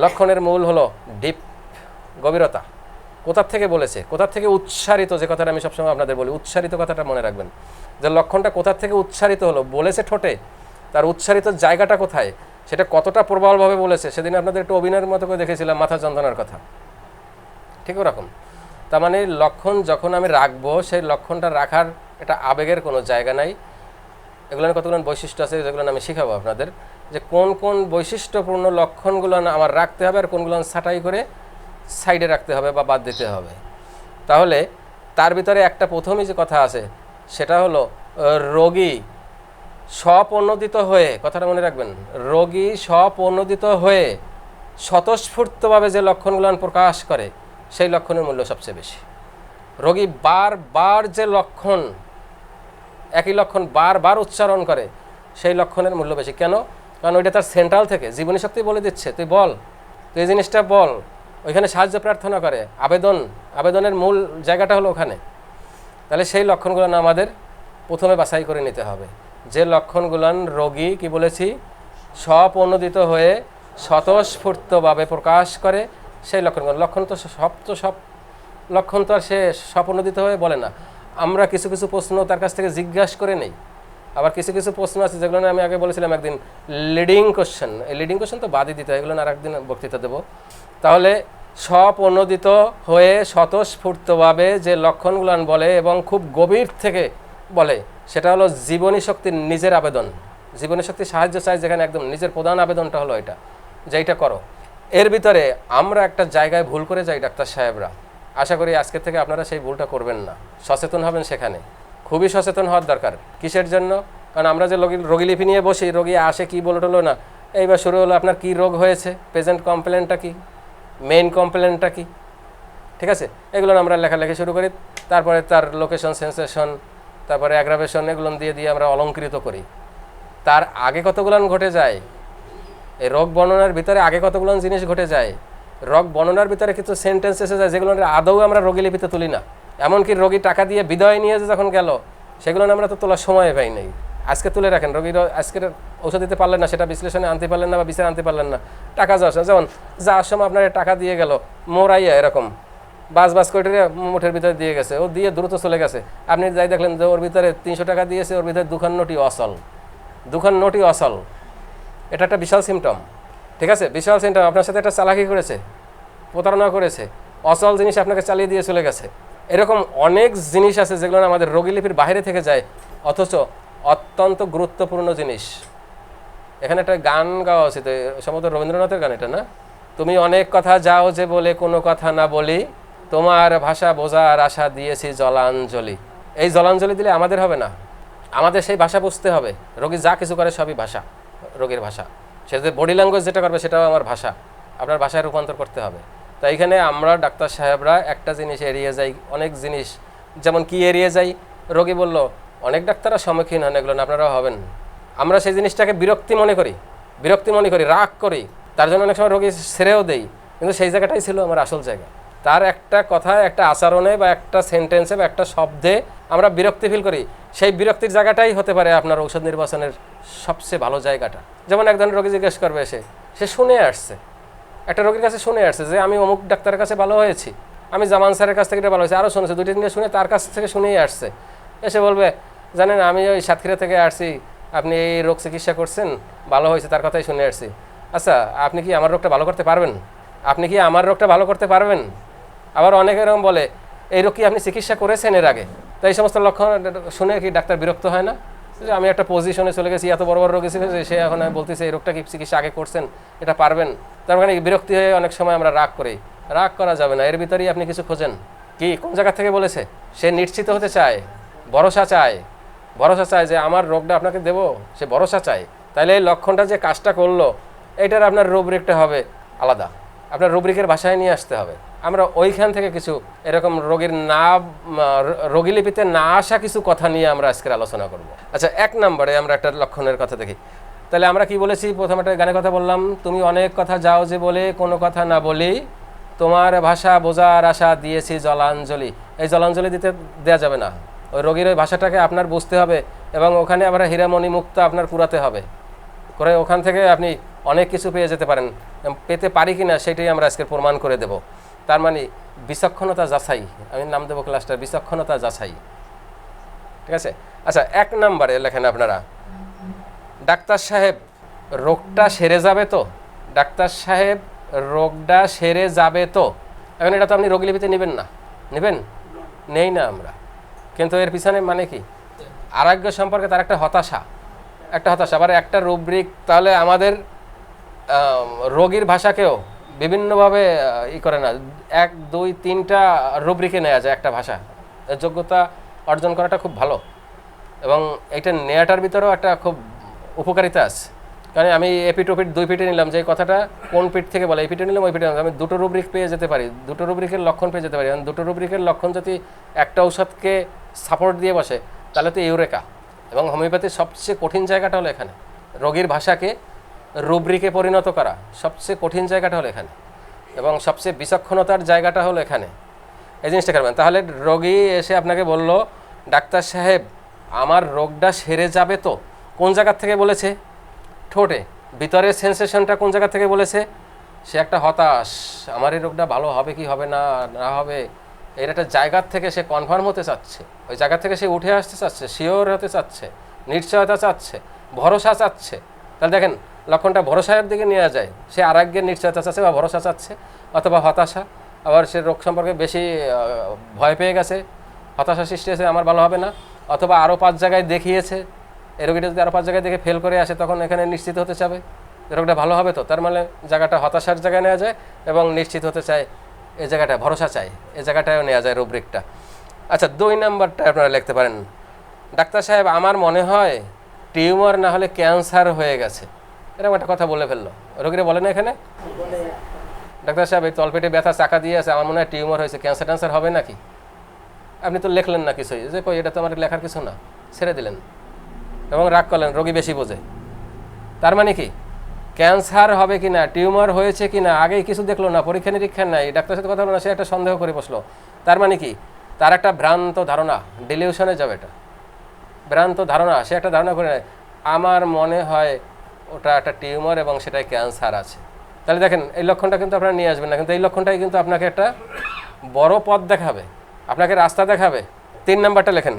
লক্ষণের মূল হলো ডিপ, গভীরতা। কোথার থেকে বলেছে, কোথার থেকে উচ্চারিত, যে কথাটা আমি সবসময় আপনাদের বলি, উচ্চারিত কথাটা মনে রাখবেন, যে লক্ষণটা কোথার থেকে উচ্চারিত হলো, বলেছে ঠোঁটে, তার উচ্চারিত জায়গাটা কোথায়, সেটা কতটা প্রবলভাবে বলেছে। সেদিন আপনাদের একটু অভিনয়ের মতো করে দেখেছিলাম মাথা যন্ত্রণার কথা, ঠিক ওরকম। তার মানে লক্ষণ যখন আমি রাখবো, সেই লক্ষণটা রাখার এটা আবেগের কোনো জায়গা নাই। এগুলোর কতগুলো বৈশিষ্ট্য আছে, যেগুলো আমি শেখাবো আপনাদের, যে কোন কোন বৈশিষ্ট্যপূর্ণ লক্ষণগুলো আমার রাখতে হবে আর কোনগুলো ছাঁটাই করে সাইডে রাখতে হবে বা বাদ দিতে হবে। তাহলে তার ভিতরে একটা প্রথমই যে কথা আছে সেটা হলো রোগী স্বপ্রণোদিত হয়ে, কথাটা মনে রাখবেন, রোগী স্বপ্রণোদিত হয়ে স্বতঃস্ফূর্তভাবে যে লক্ষণগুলো প্রকাশ করে সেই লক্ষণের মূল্য সবচেয়ে বেশি। রোগী বারবার যে লক্ষণ, একই লক্ষণ বারবার উচ্চারণ করে সেই লক্ষণের মূল্য বেশি। কেন? কারণ ওইটা তার সেন্ট্রাল থেকে জীবনী শক্তি বলে দিচ্ছে, তুই বল, তুই এই জিনিসটা বল। ওইখানে সাহায্য প্রার্থনা করে, আবেদনের মূল জায়গাটা হলো ওখানে। তাহলে সেই লক্ষণগুলো আমাদের প্রথমে বাছাই করে নিতে হবে, যে লক্ষণগুলান রোগী কি বলেছি স্বপ্রণোদিত হয়ে স্বতঃস্ফূর্তভাবে প্রকাশ করে সেই লক্ষণগুলো। লক্ষণ তো সব লক্ষণ তো আর সে স্বপ্রণোদিত হয়ে বলে না। আমরা কিছু কিছু প্রশ্ন তার কাছ থেকে জিজ্ঞাসা করে নেই, আবার কিছু কিছু প্রশ্ন আছে যেগুলো আমি আগে বলেছিলাম একদিন লিডিং কোশ্চেন, এই লিডিং কোশ্চেন তো বাদই দিতে হয়, এগুলো আর একদিন বক্তৃতা দেবো। তাহলে স্বপ্রণোদিত হয়ে স্বতঃস্ফূর্তভাবে যে লক্ষণগুলো বলে এবং খুব গভীর থেকে বলে, সেটা হলো জীবনী শক্তির নিজের আবেদন। জীবনী শক্তির সাহায্য চাই যেখানে, একদম নিজের প্রধান আবেদনটা হলো এটা, যে এইটা করো। এর ভিতরে আমরা একটা জায়গায় ভুল করে যাই ডাক্তার সাহেবরা। আশা করি আজকের থেকে আপনারা সেই ভুলটা করবেন না, সচেতন হবেন। সেখানে খুবই সচেতন হওয়ার দরকার। কিসের জন্য? কারণ আমরা যে রোগীলিপি নিয়ে বসি, রোগী আসে কি বললো না, এইবার শুরু হলো আপনার কি রোগ হয়েছে, প্রেজেন্ট কমপ্লেনটা কি, মেইন কমপ্লেনটা কি, ঠিক আছে, এগুলো আমরা লেখালেখি শুরু করি। তারপরে তার লোকেশন, সেন্সেশন, তারপরে অ্যাগ্রাভেশন, এগুলো দিয়ে আমরা অলঙ্কৃত করি। তার আগে কতগুলো ঘটে যায়, এই রোগ বর্ণনার ভিতরে আগে কতগুলো জিনিস ঘটে যায়। রোগ বর্ণনার ভিতরে কিছু সেন্টেন্স এসে যায় যেগুলো আদৌ আমরা রোগীলিপিতে তুলি না। এমনকি রোগী টাকা দিয়ে বিদায় নিয়ে যখন গেল, সেগুলো আমরা তো তোলার সময় পাই নাই। আজকে তুলে রাখেন, রোগীর আজকের ঔষধ দিতে পারলেন না, সেটা বিশ্লেষণে আনতে পারলেন না বা বিচারে আনতে পারলেন না, টাকা যাওয়ার যেমন যাওয়ার সময় আপনার টাকা দিয়ে গেল মোরাইয়া, এরকম বাস করে মুঠের ভিতরে দিয়ে গেছে, ও দিয়ে দ্রুত চলে গেছে। আপনি যাই দেখলেন যে ওর ভিতরে 300 টাকা দিয়েছে, ওর ভিতরে 2খান নোটই অসল। এটা একটা বিশাল সিমটম, ঠিক আছে, বিশাল সিমটম। আপনার সাথে একটা চালাকি করেছে, প্রতারণা করেছে, অচল জিনিস আপনাকে চালিয়ে দিয়ে চলে গেছে। এরকম অনেক জিনিস আছে যেগুলো আমাদের রোগীলিপির বাইরে থেকে যায়, অথচ অত্যন্ত গুরুত্বপূর্ণ জিনিস। এখানে একটা গান গাওয়া উচিত, সম্ভবত রবীন্দ্রনাথের গান এটা, না? তুমি অনেক কথা যাও যে বলে কোনো কথা না বলি, তোমার ভাষা বোঝার আশা দিয়েছি জলাঞ্জলি। এই জলাঞ্জলি দিলে আমাদের হবে না, আমাদের সেই ভাষা বুঝতে হবে। রোগী যা কিছু করে সবই ভাষা, রোগীর ভাষা। সে যে বডি ল্যাঙ্গুয়েজ যেটা করবে সেটাও আমার ভাষা, আপনার ভাষায় রূপান্তর করতে হবে। তাই এখানে আমরা ডাক্তার সাহেবরা একটা জিনিস এড়িয়ে যাই, অনেক জিনিস। যেমন কি এড়িয়ে যাই? রোগী বলল, অনেক ডাক্তাররা সম্মুখীন হন, এগুলো আপনারাও হবেন। আমরা সেই জিনিসটাকে বিরক্তি মনে করি, রাগ করি, তার জন্য অনেক সময় রোগী ছেড়েও দেই। কিন্তু সেই জায়গাটাই ছিল আমার আসল জায়গা। তার একটা কথায়, একটা আচরণে বা একটা সেন্টেন্সে বা একটা শব্দে আমরা বিরক্তি ফিল করি, সেই বিরক্তির জায়গাটাই হতে পারে আপনার ঔষধ নির্বাচনের সবচেয়ে ভালো জায়গাটা। যেমন একজন রোগী জিজ্ঞেস করবে, সে শুনে আসছে, একটা রোগীর কাছে শুনে আসছে যে আমি অমুক ডাক্তারের কাছে ভালো হয়েছি, আমি জামান স্যারের কাছ থেকে এটা ভালো হয়েছে, আরও শুনেছে, 2-3 শুনে তার কাছ থেকে শুনেই আসছে। এসে বলবে, জানেন আমি ওই সাতক্ষীরা থেকে আসছি, আপনি এই রোগ চিকিৎসা করছেন, ভালো হয়েছে, তার কথাই শুনে আসছি। আচ্ছা, আপনি কি আমার রোগটা ভালো করতে পারবেন? আবার অনেকে এরকম বলে, এই রোগ কি আপনি চিকিৎসা করেছেন এর আগে? তো এই সমস্ত লক্ষণ শুনে কি ডাক্তার বিরক্ত হয় না? যে আমি একটা পজিশনে চলে গেছি, এত বড় বড় রোগী ছিল, সে এখন বলতেছে এই রোগটা কি চিকিৎসা আগে করছেন, এটা পারবেন। তার মানে বিরক্তি হয়ে অনেক সময় আমরা রাগ করি। রাগ করা যাবে না, এর ভিতরেই আপনি কিছু খোঁজেন। কি কোন জায়গা থেকে বলেছে? সে নিশ্চিত হতে চায়, ভরসা চায় যে আমার রোগটা আপনাকে দেবো, সে ভরসা চায়। তাহলে এই লক্ষণটা যে কাজটা করলো, এইটার আপনার রুব্রিকটা হবে আলাদা, আপনার রুব্রিকের ভাষায় নিয়ে আসতে হবে। আমরা ওইখান থেকে কিছু এরকম রোগীলিপিতে না আসা কিছু কথা নিয়ে আমরা আজকের আলোচনা করব। আচ্ছা, 1 নম্বরে আমরা একটা লক্ষণের কথা দেখি। তাহলে আমরা কি বলেছি? প্রথমে একটা গানের কথা বললাম, তুমি অনেক কথা যাও যে বলে কোনো কথা না বলি, তোমার ভাষা বোঝার আশা দিয়েছি জলাঞ্জলি। এই জলাঞ্জলি দেওয়া যাবে না, ওই রোগীর ওই ভাষাটাকে আপনার বুঝতে হবে এবং ওখানে আবার হীরামণি মুক্তা আপনার পুরাতে হবে করে, ওখান থেকে আপনি অনেক কিছু পেয়ে যেতে পারেন, পেতে পারি কি না সেটাই আমরা আজকে প্রমাণ করে দেব। তার মানে বিচক্ষণতা যাচাই, আমি নাম দেবো ক্লাসটা বিচক্ষণতা যাচাই, ঠিক আছে? আচ্ছা, 1 নম্বরে লেখেন আপনারা, ডাক্তার সাহেব রোগটা সেরে যাবে তো? ডাক্তার সাহেব রোগটা সেরে যাবে তো? এখন এটা তো আপনি রোগলিপিতে নেবেন না, নেবেন? নেই না আমরা, কিন্তু এর পিছনে মানে কি আরোগ্য সম্পর্কে তার একটা হতাশা, আবার একটা রুব্রিক। তাহলে আমাদের রোগীর ভাষাকেও বিভিন্নভাবে করে না, 1, 2, 3টা রুব্রিকে নেওয়া যায় একটা ভাষা। এর যোগ্যতা অর্জন করাটা খুব ভালো, এবং এটা নেয়াটার ভিতরেও একটা খুব উপকারিতা আছে। কারণ আমি এপিট ওপিট 2 পিটে নিলাম, যে কথাটা কোন পিঠ থেকে বলে, এই পিটে নিলাম ওই পিটে নিলাম, আমি 2টো রুব্রিক পেয়ে যেতে পারি, 2টো রুব্রিকের লক্ষণ পেয়ে যেতে পারি। এবং 2টো রুব্রিকের লক্ষণ যদি একটা ঔষধকে সাপোর্ট দিয়ে বসে তাহলে তো ইউরেকা। এবং হোমিওপ্যাথির সবচেয়ে কঠিন জায়গাটা হলো এখানে, রোগীর ভাষাকে রুব্রিকে পরিণত করা সবচেয়ে কঠিন জায়গাটা হলো এখানে, এবং সবচেয়ে বিচক্ষণতার জায়গাটা হলো এখানে। এই জিনিসটা করবেন। তাহলে রোগী এসে আপনাকে বলল, ডাক্তার সাহেব আমার রোগটা সেরে যাবে তো? কোন জায়গার থেকে বলেছে? ঠোঁটে। ভিতরের সেন্সেশনটা কোন জায়গা থেকে বলেছে? সে একটা হতাশ, আমার এই রোগটা ভালো হবে কি হবে না না হবে, এর একটা জায়গার থেকে সে কনফার্ম হতে চাচ্ছে, ওই জায়গা থেকে সে উঠে আসতে চাচ্ছে, শিওর হতে চাচ্ছে, নিশ্চয়তা চাচ্ছে, ভরসা চাচ্ছে। তাহলে দেখেন লক্ষণটা ভরসার দিকে নেওয়া যায়, সে আরোগ্যের নিশ্চয়তা চাচ্ছে বা ভরসা চাচ্ছে, অথবা হতাশা। আবার সে রোগ সম্পর্কে বেশি ভয় পেয়ে গেছে, হতাশা সৃষ্টি হয়েছে আমার ভালো হবে না, অথবা আরও 5 জায়গায় দেখিয়েছে, এই রোগীটা যদি আরও 5 জায়গায় দেখে ফেল করে আসে তখন এখানে নিশ্চিত হতে চাবে রোগটা ভালো হবে তো। তার মানে জায়গাটা হতাশার জায়গায় নেওয়া যায়, এবং নিশ্চিত হতে চায় এই জায়গাটা, ভরসা চাই এই জায়গাটাও নেওয়া যায় রুব্রিকটা। আচ্ছা, 2 নম্বরটা আপনারা লিখতে পারেন, ডাক্তার সাহেব আমার মনে হয় টিউমার না হলে ক্যান্সার হয়ে গেছে। এরকম একটা কথা বলে ফেললো, রোগীরা বলে না এখানে, ডাক্তার সাহেব এই তলপেটে ব্যথা চাকা দিয়ে আছে, আমার মনে হয় টিউমার হয়েছে, ক্যান্সার ট্যান্সার হবে নাকি? আপনি তো লিখলেন না কিছুই, যে কই এটা তো আমার লেখার কিছু না, ছেড়ে দিলেন এবং রাগ করলেন, রোগী বেশি বোঝে। তার মানে কি ক্যান্সার হবে কি না, টিউমার হয়েছে কি না, আগেই কিছু দেখলো না, পরীক্ষা নিরীক্ষা নাই, ডাক্তারের সাথে কথা বলো না, সে একটা সন্দেহ করে বসলো। তার মানে কি তার একটা ভ্রান্ত ধারণা, ডিলিউশনে যাবে, এটা ভ্রান্ত ধারণা, সে একটা ধারণা করে নেয় আমার মনে হয় ওটা একটা টিউমার এবং সেটাই ক্যান্সার আছে। তাহলে দেখেন এই লক্ষণটা কিন্তু আপনারা নিয়ে আসবেন না, কিন্তু এই লক্ষণটাই কিন্তু আপনাকে একটা বড় পথ দেখাবে, আপনাকে রাস্তা দেখাবে। 3 নম্বরটা লেখেন,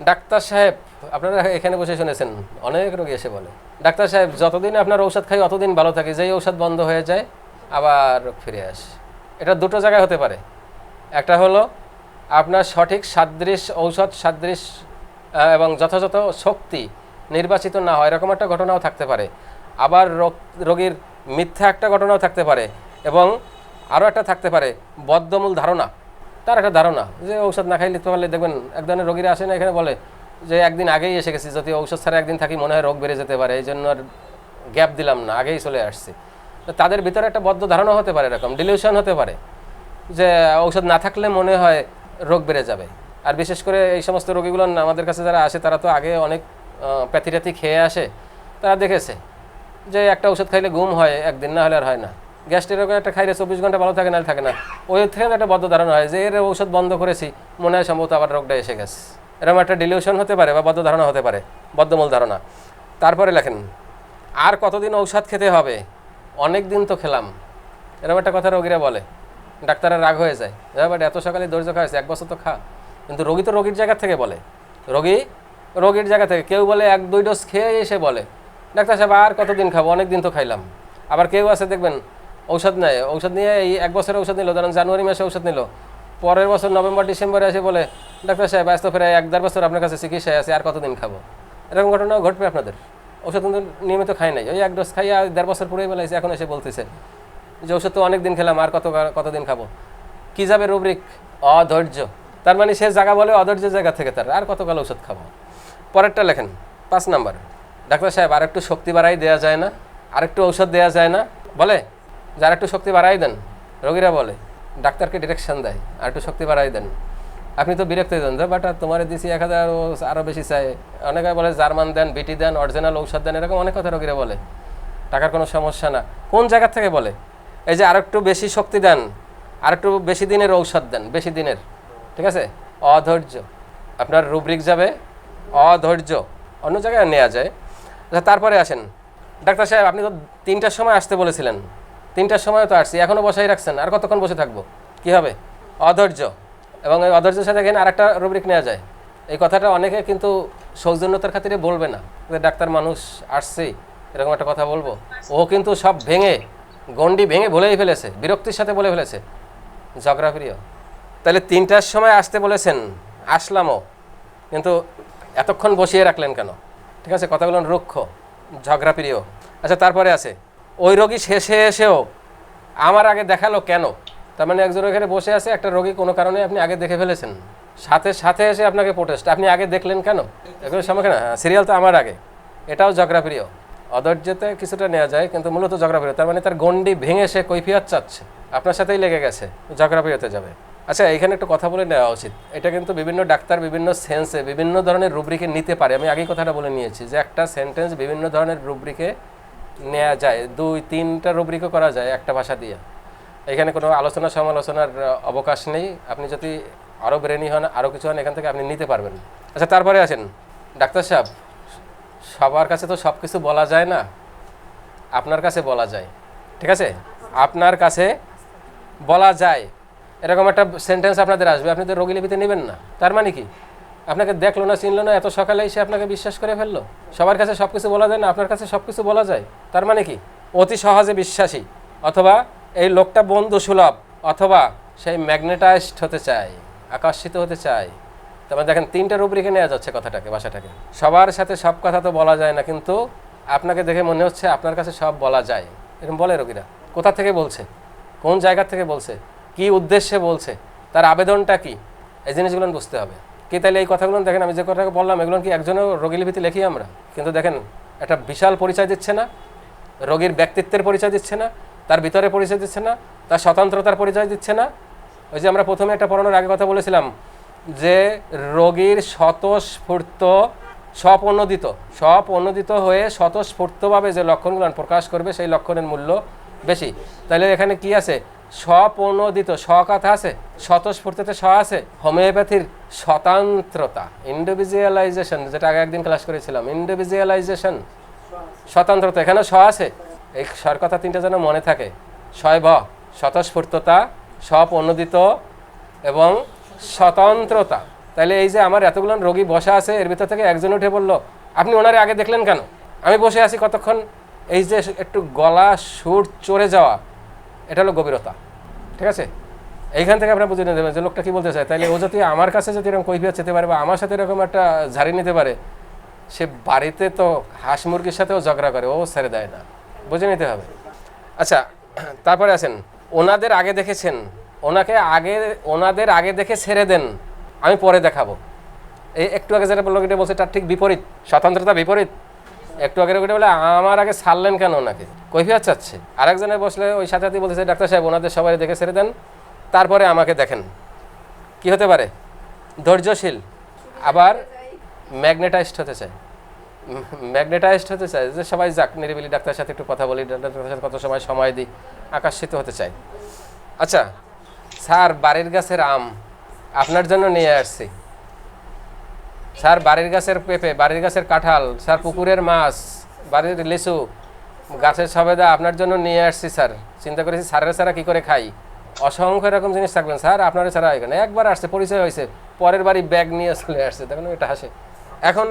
ডাক্তার সাহেব আপনারা এখানে বসে শুনেছেন অনেক রোগী এসে বলে, ডাক্তার সাহেব যতদিন আপনার ঔষধ খাই অতদিন ভালো থাকে, যেই ঔষধ বন্ধ হয়ে যায় আবার রোগ ফিরে আসে। এটা 2টো জায়গায় হতে পারে, একটা হলো আপনার সঠিক সাদৃশ ঔষধ সাদৃশ এবং যথাযথ শক্তি নির্বাচিত না হয়, এরকম একটা ঘটনাও থাকতে পারে। আবার রোগীর মিথ্যা একটা ঘটনাও থাকতে পারে, এবং আরও একটা থাকতে পারে বদ্ধমূল ধারণা, তার একটা ধারণা যে ঔষধ না খাইলে পারলে দেখবেন এক ধরনের রোগীরা আসে না এখানে বলে যে একদিন আগেই এসে গেছি, যদি ঔষধ ছাড়া একদিন থাকি মনে হয় রোগ বেড়ে যেতে পারে, এই জন্য আর গ্যাপ দিলাম না, আগেই চলে আসছি। তো তাদের ভিতরে একটা বদ্ধ ধারণা হতে পারে, এরকম ডিলিউশন হতে পারে যে ঔষধ না থাকলে মনে হয় রোগ বেড়ে যাবে। আর বিশেষ করে এই সমস্ত রোগীগুলো আমাদের কাছে যারা আসে তারা তো আগে অনেক প্যাথি খেয়ে আসে, তারা দেখেছে যে একটা ওষুধ খাইলে ঘুম হয়, একদিন না হলে আর হয় না, গ্যাস্ট্রিকের একটা খাইলে 24 ঘন্টা ভালো থাকে না থাকে না, ওই থেকে একটা বদ্ধ ধারণা হয় যে এর ঔষধ বন্ধ করেছি মনে হয় সম্ভবত আবার রোগটা এসে গেছে, এরকম একটা ডিলিউশন হতে পারে বা বদ্ধ ধারণা হতে পারে, বদ্ধমূল ধারণা। তারপরে লেখেন, আর কতদিন ঔষধ খেতে হবে, অনেক দিন তো খেলাম, এরকম একটা কথা রোগীরা বলে, ডাক্তাররা রাগ হয়ে যায়, বাট এত সকালে ধৈর্য খাওয়াছে 1 বছর তো খা। কিন্তু রোগী তো রোগীর জায়গা থেকে বলে, রোগীর জায়গা থেকে কেউ বলে 1-2 ডোজ খেয়ে এসে বলে ডাক্তার সাহেব আর কতদিন খাবো, অনেক দিন তো খাইলাম। আবার কেউ আছে দেখবেন ঔষধ নেয়, ঔষধ নিয়ে এই 1 বছরের ঔষধ নিল, ধরেন জানুয়ারি মাসে ঔষধ নিল, পরের বছর নভেম্বর ডিসেম্বরে এসে বলে ডাক্তার সাহেব আজ তো প্রায় 1-1.5 বছর আপনার কাছে চিকিৎসায় আছে, আর কতদিন খাবো। এরকম ঘটনাও ঘটবে আপনাদের, ঔষধ কিন্তু নিয়মিত খাই নাই, ওই 1 ডোজ খাইয়া 1.5 বছর পুরেই বেলাইছে, এখন এসে বলতেছে যে ঔষধ তো অনেক দিন খেলাম আর কতদিন খাবো। কী যাবে রুব্রিক, অধৈর্য। তার মানে সে জায়গা বলে অধৈর্যের জায়গা থেকে তার আর কতকাল ঔষধ খাবো। পরেরটা লেখেন 5 নাম্বার, ডাক্তার সাহেব আর একটু শক্তি বাড়াই দেওয়া যায় না, আরেকটু ঔষধ দেওয়া যায় না, বলে যে আর একটু শক্তি বাড়াই দেন, রোগীরা বলে, ডাক্তারকে ডিরেকশন দেয় আর একটু শক্তি বাড়াই দেন। আপনি তো বিরক্ত দেন যে বাট তোমার দিছি 1000 আরও বেশি চাই, অনেকে বলে জার্মান দেন, বিটি দেন, অরিজিনাল ঔষধ দেন, এরকম অনেক কথা রোগীরা বলে, টাকার কোনো সমস্যা না। কোন জায়গা থেকে বলে? এই যে আরেকটু বেশি শক্তি দেন, আরেকটু বেশি দিনের ঔষধ দেন, বেশি দিনের, ঠিক আছে, অধৈর্য, আপনার রুব্রিক যাবে অধৈর্য, অন্য জায়গায় নেওয়া যায়। আচ্ছা তারপরে আসেন, ডাক্তার সাহেব আপনি তো 3টার সময় আসতে বলেছিলেন, 3টার সময় তো আসছি, এখনও বসাই রাখছেন, আর কতক্ষণ বসে থাকবো? কি হবে? অধৈর্য। এবং এই অধৈর্যের সাথে এখানে আরেকটা রুব্রিক নেওয়া যায়। এই কথাটা অনেকে কিন্তু সৌজন্যতার খাতিরে বলবে না, যে ডাক্তার মানুষ আসছে এরকম একটা কথা বলবো। ও কিন্তু সব ভেঙে, গণ্ডি ভেঙে বলেই ফেলেছে, বিরক্তির সাথে বলে ফেলেছে ঝগড়াপ্রিয়। তাহলে 3টার সময় আসতে বলেছেন, আসলামও, কিন্তু এতক্ষণ বসিয়ে রাখলেন কেন? ঠিক আছে, কথাগুলো রুক্ষ, ঝগড়াপ্রিয়। আচ্ছা, তারপরে আছে ওই রোগী শেষে এসেও আমার আগে দেখালো কেন? তার মানে একজন এখানে বসে আছে, একটা রোগী কোনো কারণে আপনি আগে দেখে ফেলেছেন, সাথে সাথে এসে আপনাকে প্রোটেস্ট, আপনি আগে দেখলেন কেন? এগুলো সম্মুখীন, সিরিয়াল তো আমার আগে, এটাও ঝগড়াপ্রিয়। অধৈর্যতে কিছুটা নেওয়া যায়, কিন্তু মূলত ঝগড়াপ্রিয়। তার মানে তার গণ্ডি ভেঙে সে কৈফিয়ত চাচ্ছে, আপনার সাথেই লেগে গেছে, ঝগড়াপ্রিয়তে যাবে। আচ্ছা, এখানে একটা কথা বলে নেওয়া উচিত, এটা কিন্তু বিভিন্ন ডাক্তার বিভিন্ন সেন্সে বিভিন্ন ধরনের রুব্রিকে নিতে পারে। আমি আগেই কথাটা বলে নিয়েছি যে একটা সেন্টেন্স বিভিন্ন ধরনের রুব্রিকে নেওয়া যায়, 2-3টা রুব্রিকও করা যায় একটা ভাষা দিয়ে। এখানে কোনো আলোচনা সমালোচনার অবকাশ নেই। আপনি যদি আরও ব্রেনি হন, আরও কিছু হন, এখান থেকে আপনি নিতে পারবেন। আচ্ছা, তারপরে আছেন ডাক্তার সাহেব, সবার কাছে তো সব কিছু বলা যায় না, আপনার কাছে বলা যায়। ঠিক আছে, আপনার কাছে বলা যায়, এরকম একটা সেন্টেন্স আপনাদের আসবে, আপনি তো রোগী লিপিতে নেবেন না। তার মানে কি? আপনাকে দেখলো না, চিনলো না, এত সকালে এসে আপনাকে বিশ্বাস করে ফেললো। সবার কাছে সব কিছু বলা যায় না, আপনার কাছে সব কিছু বলা যায়। তার মানে কি? অতি সহজে বিশ্বাসী, অথবা এই লোকটা বন্ধু সুলভ, অথবা সেই ম্যাগনেটাইজড হতে চায়, আকর্ষিত হতে চায়। তারপরে দেখেন 3টা রুব্রিকে নেওয়া যাচ্ছে কথাটাকে, ভাষাটাকে। সবার সাথে সব কথা তো বলা যায় না, কিন্তু আপনাকে দেখে মনে হচ্ছে আপনার কাছে সব বলা যায়, এরকম বলে রোগীরা। কোথা থেকে বলছে, কোন জায়গা থেকে বলছে, কি উদ্দেশ্যে বলছে, তার আবেদনটা কি, এই জিনিসগুলো বুঝতে হবে। কি তাহলে এই কথাগুলো দেখেন, আমি যে কথাটা বললাম, এগুলো কি একজনও রোগী লিপিতে লিখি আমরা? কিন্তু দেখেন একটা বিশাল পরিচয় দিচ্ছে না, রোগীর ব্যক্তিত্বের পরিচয় দিচ্ছে না, তার ভিতরে পরিচয় দিচ্ছে না, তার স্বতন্ত্রতার পরিচয় দিচ্ছে না। ওই যে আমরা প্রথমে একটা পড়ানোর আগে কথা বলেছিলাম যে রোগীর স্বতঃস্ফূর্ত স্বপ্রণোদিত হয়ে স্বতঃস্ফূর্তভাবে যে লক্ষণগুলো প্রকাশ করবে, সেই লক্ষণের মূল্য বেশি। তাহলে এখানে কি আছে? স্বপ্রণোদিত, কথা আছে, স্বতঃস্ফূর্ততে আছে। হোমিওপ্যাথির স্বতন্ত্রতা, ইন্ডিভিজুয়ালাইজেশন, যেটা আগে একদিন ক্লাস করেছিলাম, ইন্ডিভিজুয়ালাইজেশন, স্বতন্ত্রতা, এখানে আছে। এই কথা 3টা যেন মনে থাকে, স্বতঃস্ফূর্ততা, স্বপ্রণোদিত এবং স্বতন্ত্রতা। তাহলে এই যে আমার এতগুলো রোগী বসা আছে, এর ভিতর থেকে একজন উঠে বলল, আপনি ওনারে আগে দেখলেন কেন? আমি বসে আছি কতক্ষণ। এই যে একটু গলা সুর চড়ে যাওয়া, এটা হলো গভীরতা। ঠিক আছে, এইখান থেকে আপনারা বুঝে নিতে পারেন যে লোকটা কী বলতে চায়। তাইলে ও যদি আমার কাছে যদি এরকম কৈফিয়ত যেতে পারে, বা আমার সাথে এরকম একটা ঝাড়ি নিতে পারে, সে বাড়িতে তো হাঁস মুরগির সাথেও ঝগড়া করে, ও ছেড়ে দেয় না, বুঝে নিতে হবে। আচ্ছা, তারপরে আছেন ওনাদের আগে দেখেছেন, ওনাদের আগে দেখে ছেড়ে দেন, আমি পরে দেখাবো। এই একটু আগে যেটা লোকটা বলছে তার ঠিক বিপরীত, স্বতন্ত্রতা বিপরীত। একটু আগে লোকটা বলে আমার আগে ছাড়লেন কেন? ওনাকে কৈফিয়ত চাচ্ছে। আরেকজনে বসলে ওই সাথে সাথে বলতেছে, ডাক্তার সাহেব ওনাদের সবাই দেখে ছেড়ে দেন, তারপরে আমাকে দেখেন। কি হতে পারে? ধৈর্যশীল, আবার ম্যাগনেটাইজড হতে চায়। যে সবাই যাক, নিরিবিলি ডাক্তারের সাথে একটু কথা বলি, ডাক্তারের সাথে কত সময় দিই, আকর্ষিত হতে চাই। আচ্ছা স্যার, বাড়ির গাছের আম আপনার জন্য নিয়ে আসছি। স্যার, বাড়ির গাছের পেঁপে, বাড়ির গাছের কাঁঠাল, স্যার পুকুরের মাছ, বাড়ির লিচু, গাছের সবেদা আপনার জন্য নিয়ে আসছি স্যার। চিন্তা করেছি স্যারের ছাড়া কী করে খাই। অসংখ্য এরকম জিনিস থাকবেন। স্যার, আপনার ছাড়া এখানে একবার আসছে, পরিচয় হয়েছে, পরের বাড়ি ব্যাগ নিয়ে চলে আসছে, দেখুন এটা হাসে। এখন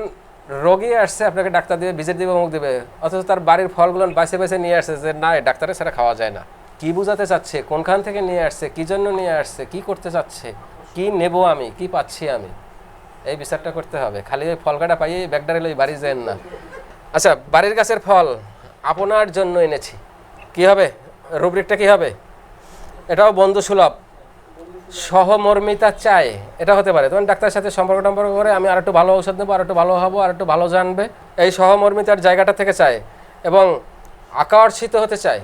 রোগী আসছে, আপনাকে ডাক্তার দিবে, ভিজিট দিবে, অমুক দেবে, অথচ তার বাড়ির ফলগুলো বাছে নিয়ে আসছে যে না, ডাক্তারের ছাড়া খাওয়া যায় না। কি বোঝাতে চাচ্ছে, কোনখান থেকে নিয়ে আসছে, কী জন্য নিয়ে আসছে, কি করতে চাচ্ছে, কি নেব আমি, কি পাচ্ছি আমি, এই বিচারটা করতে হবে। খালি ওই ফল কাটা পাইয়ে ব্যাগডারে লই বাড়ি যায় না। আচ্ছা, বাড়ির গাছের ফল আপনার জন্য এনেছি, কি হবে? রুব্রিকটা কি হবে? এটাও বন্ধু সুলভ, সহমর্মিতা চায়, এটা হতে পারে। তখন ডাক্তারের সাথে সম্পর্ক করে আমি আর একটু ভালো ঔষধ নেবো, আর একটু ভালো হবো, আর একটু ভালো জানবে, এই সহমর্মিতার জায়গাটা থেকে চায়। এবং আকর্ষিত হতে চায়,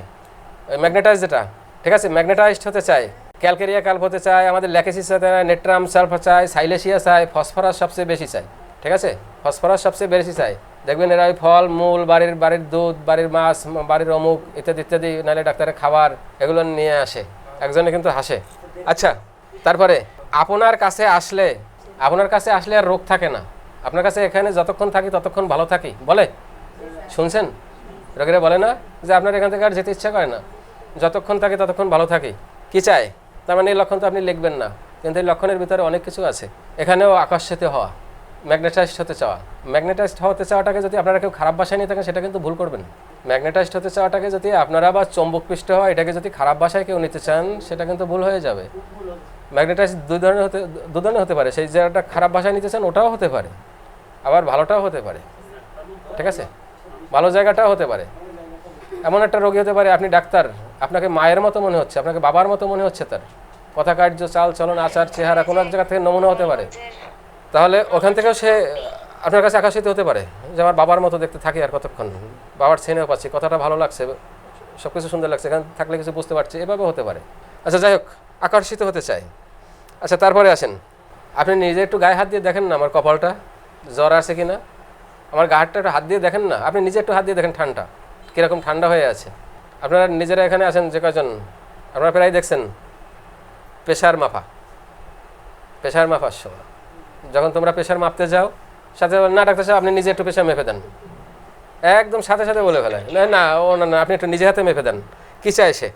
ম্যাগনেটাইজ যেটা, ঠিক আছে, ম্যাগনেটাইজড হতে চায়। ক্যালকেরিয়া কাল্প হতে চায়, আমাদের ল্যাকেসিস চায়, নেট্রাম সালফা চায়, সাইলেসিয়া চায়, ফসফরাস সবচেয়ে বেশি চায়। ঠিক আছে, ফসফরাস সবচেয়ে বেশি চায়। দেখবেন এরা ওই ফল মূল, বাড়ির দুধ, বাড়ির মাছ, বাড়ির অমুক ইত্যাদি ইত্যাদি, নাহলে ডাক্তারের খাবার, এগুলো নিয়ে আসে। একজনে কিন্তু হাসে। আচ্ছা, তারপরে আপনার কাছে আসলে আর রোগ থাকে না। আপনার কাছে এখানে যতক্ষণ থাকি ততক্ষণ ভালো থাকি বলে, শুনছেন? রোগীরা বলে না যে আপনার এখান থেকে আর যেতে ইচ্ছা করে না, যতক্ষণ থাকে ততক্ষণ ভালো থাকি, কি চায়? তার মানে এই লক্ষণ তো আপনি লিখবেন না, কিন্তু এই লক্ষণের ভিতরে অনেক কিছু আছে। এখানেও আকর্ষিত হওয়া, ম্যাগনেটাইজড হতে চাওয়া। ম্যাগনেটাইজড হতে চাওয়াটাকে যদি আপনারা কেউ খারাপ ভাষায় নিয়ে থাকেন সেটা কিন্তু ভুল করবেন। ম্যাগনেটাইজড হতে চাওয়াটাকে যদি আপনারা বা চৌম্বকপৃষ্ট হওয়া এটাকে যদি খারাপ ভাষায় কেউ নিতে চান সেটা কিন্তু ভুল হয়ে যাবে। ম্যাগনেটাইজ দুই ধরনের হতে পারে। সেই জায়গাটা খারাপ ভাষায় নিতে চান ওটাও হতে পারে, আবার ভালোটাও হতে পারে, ঠিক আছে? ভালো জায়গাটাও হতে পারে। এমন একটা রোগী হতে পারে, আপনি ডাক্তার, আপনাকে মায়ের মতো মনে হচ্ছে, আপনাকে বাবার মতো মনে হচ্ছে, তার কথা কার্য চাল চলন আচার চেহারা কোনো এক জায়গা থেকে নমুনা হতে পারে। তাহলে ওখান থেকেও সে আপনার কাছে আকর্ষিত হতে পারে যে আমার বাবার মতো দেখতে থাকি আর কতক্ষণ, বাবার ছেনেও পাচ্ছি, কথাটা ভালো লাগছে, সব কিছু সুন্দর লাগছে, এখানে থাকলে কিছু বুঝতে পারছি, এভাবে হতে পারে। আচ্ছা যাই হোক, আকর্ষিত হতে চাই। আচ্ছা তারপরে আসেন, আপনি নিজে একটু গায়ে হাত দিয়ে দেখেন না আমার কপালটা জ্বর আছে কি না, আমার গাহারটা একটু হাত দিয়ে দেখেন না, আপনি নিজে একটু হাত দিয়ে দেখেন ঠান্ডা কীরকম ঠান্ডা হয়ে আছে। আপনারা নিজেরা এখানে আসেন যে কজন, আপনারা প্রায় দেখছেন প্রেশার মাপার সময় যখন তোমরা প্রেশার মাপতে যাও, সাথে না ডাক্তার সাহেব আপনি নিজে একটু প্রেশার মেপে দেন, একদম সাথে সাথে বলে ফেলে না ও না আপনি একটু নিজে হাতে মেপে দেন, কী চায় সে,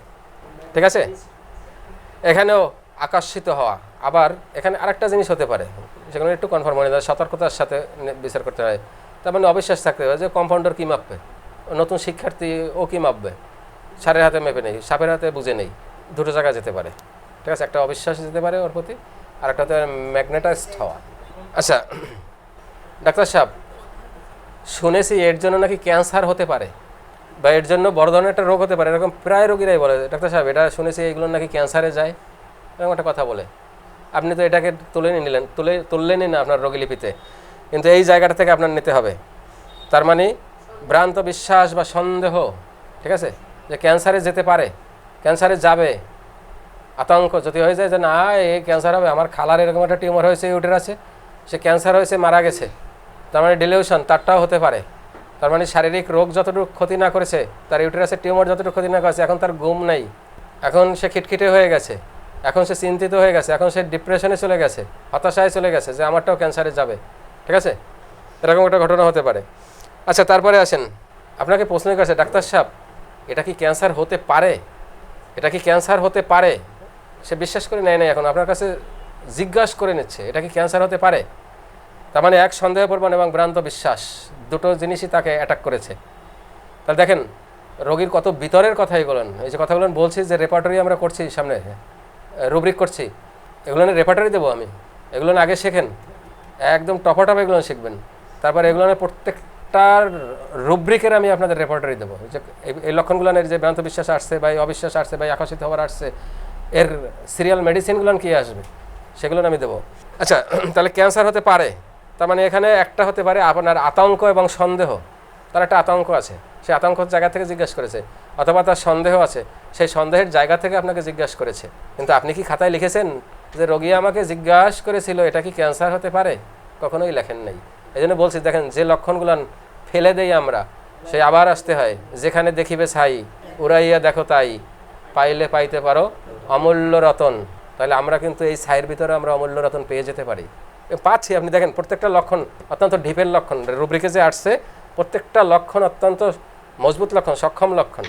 ঠিক আছে? এখানেও আকর্ষিত হওয়া। আবার এখানে আরেকটা জিনিস হতে পারে, সেখানে একটু কনফার্ম হয়ে যায়, সতর্কতার সাথে বিচার করতে হয়। তার মানে অবিশ্বাস থাকতে হবে যে কম্পাউন্ডার কী মাপবে, নতুন শিক্ষার্থী ও কী মাপবে, সারের হাতে মেপে নেই, সাপের হাতে বুঝে নেই, দুটো জায়গায় যেতে পারে, ঠিক আছে? একটা অবিশ্বাস যেতে পারে ওর প্রতি, আর একটা হতে ম্যাগনেটাইজড হওয়া। আচ্ছা ডাক্তার সাহেব, শুনেছি এর জন্য নাকি ক্যান্সার হতে পারে বা এর জন্য বড় ধরনের একটা রোগ হতে পারে, এরকম প্রায় রোগীরাই বলে ডাক্তার সাহেব এটা শুনেছি এগুলো নাকি ক্যান্সারে যায়, এরকম একটা কথা বলে। আপনি তো এটাকে তুললেনই না আপনার রোগীলিপিতে, কিন্তু এই জায়গাটা থেকে আপনার নিতে হবে। তার মানে ভ্রান্ত বিশ্বাস বা সন্দেহ, ঠিক আছে, যে ক্যান্সারে যেতে পারে, ক্যান্সারে যাবে, আতঙ্ক যদি হয়ে যায় যে না এই ক্যান্সার হবে, আমার খালার এরকম একটা টিউমার হয়েছে ইউটেরাসে, সে ক্যান্সার হয়েছে মারা গেছে, তার মানে ডিলিউশন তারটাও হতে পারে। তার মানে শারীরিক রোগ যতটুকু ক্ষতি না করেছে, তার ইউটেরাসের টিউমার যতটুকু ক্ষতি না করেছে, এখন তার ঘুম নেই, এখন সে খিটখিটে হয়ে গেছে, এখন সে চিন্তিত হয়ে গেছে, এখন সে ডিপ্রেশনে চলে গেছে, হতাশায় চলে গেছে যে আমারটাও ক্যান্সারে যাবে, ঠিক আছে? এরকম একটা ঘটনা হতে পারে। আচ্ছা তারপরে আসেন, আপনাকে প্রশ্ন করেছে ডাক্তার সাহেব এটা কি ক্যান্সার হতে পারে, এটা কি ক্যান্সার হতে পারে, সে বিশ্বাস করে নেয় না, এখন আপনার কাছে জিজ্ঞাসা করে নিচ্ছে এটা কি ক্যান্সার হতে পারে। তার মানে এক সন্দেহপ্রবণ এবং ভ্রান্ত বিশ্বাস, দুটো জিনিসই তাকে অ্যাটাক করেছে। তাহলে দেখেন রোগীর কত ভিতরের কথাই বলেন, এই যে কথাগুলো বলছি যে রেপার্টরি আমরা করছি, সামনে রুব্রিক করছি, এগুলো রেপার্টরি দেবো আমি, এগুলো আগে শেখেন, একদম টপাটপ এগুলো শিখবেন, তারপর এগুলো প্রত্যেকটার রুব্রিকের আমি আপনাদের রেপার্টরি দেবো, যে এই লক্ষণগুলোর যে ভ্রান্ত বিশ্বাস আসছে বা অবিশ্বাস আসছে বা আকর্ষিত হওয়ার আসছে, এর সিরিয়াল মেডিসিনগুলো কী আসবে সেগুলো আমি দেবো। আচ্ছা তাহলে ক্যান্সার হতে পারে, তার মানে এখানে একটা হতে পারে আপনার আতঙ্ক এবং সন্দেহ, তার একটা আতঙ্ক আছে, সেই আতঙ্কের জায়গা থেকে জিজ্ঞাসা করেছে, অথবা তার সন্দেহ আছে, সেই সন্দেহের জায়গা থেকে আপনাকে জিজ্ঞাসা করেছে। কিন্তু আপনি কি খাতায় লিখেছেন যে রোগী আমাকে জিজ্ঞাসা করেছিল এটা কি ক্যান্সার হতে পারে? কখনোই লেখেন নাই। এই জন্য বলছি দেখেন যে লক্ষণগুলো ফেলে দেই আমরা, সে আবার আসতে হয়, যেখানে দেখিবে ছাই উড়াইয়া দেখো তাই, পাইলে পাইতে পারো অমূল্য রতন। তাহলে আমরা কিন্তু এই ছাইয়ের ভিতরে আমরা অমূল্য রতন পেয়ে যেতে পারি, পাচ্ছি। আপনি দেখেন প্রত্যেকটা লক্ষণ অত্যন্ত ডিপের লক্ষণ, রুব্রিকে যে আসছে প্রত্যেকটা লক্ষণ অত্যন্ত মজবুত লক্ষণ, সক্ষম লক্ষণ,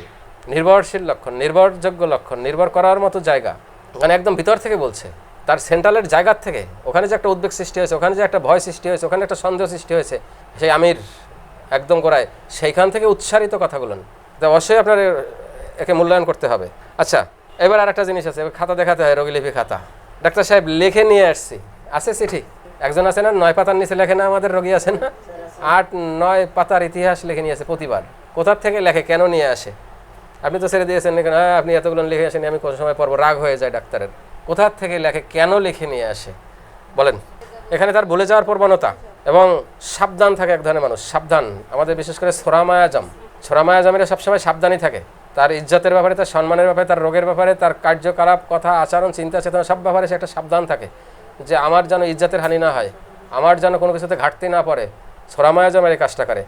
নির্ভরশীল লক্ষণ, নির্ভরযোগ্য লক্ষণ, নির্ভর করার মতো জায়গা, মানে একদম ভিতর থেকে বলছে, তার সেন্ট্রালের জায়গার থেকে। ওখানে যে একটা উদ্বেগ সৃষ্টি হয়েছে, ওখানে যে একটা ভয় সৃষ্টি হয়েছে, ওখানে একটা সন্দেহ সৃষ্টি হয়েছে, সেই আমির একদম গোড়ায়, সেইখান থেকে উচ্চারিত কথাগুলো তো অবশ্যই আপনার একে মূল্যায়ন করতে হবে। আচ্ছা এবার আর একটা জিনিস আছে, খাতা দেখাতে হয়, রোগীলিপি খাতা। ডাক্তার সাহেব লিখে নিয়ে আসছি, আছে চিঠি, একজন আছে না 9 পাতার নিচে লেখে না, আমাদের রোগী আছে না 8-9 পাতার ইতিহাস লিখে নিয়ে আসে প্রতিবার। কোথার থেকে লেখে, কেন নিয়ে আসে? আপনি তো ছেড়ে দিয়েছেন, হ্যাঁ আপনি এতগুলো লিখে আসেন, আমি কত সময় পর্ব রাগ হয়ে যায় ডাক্তারের। কোথার থেকে লেখে, কেন লিখে নিয়ে আসে বলেন? এখানে তার ভুলে যাওয়ার প্রবণতা এবং সাবধান থাকে এক ধরনের মানুষ, সাবধান। আমাদের বিশেষ করে ছোরামায়াজামেরা সবসময় সাবধানই থাকে, তার ইজ্জতের ব্যাপারে, তার সম্মানের ব্যাপারে, তার রোগের ব্যাপারে, তার কার্যকলাপ, কথা, আচরণ, চিন্তা চেতনা সব ব্যাপারে সে একটা সাবধান থাকে, যে আমার যেন ইজ্জতের হানি না হয়, আমার যেন কোনো কিছুতে ঘাটতি না পড়ে। ছোরামায়াজামের এই কাজটা করে।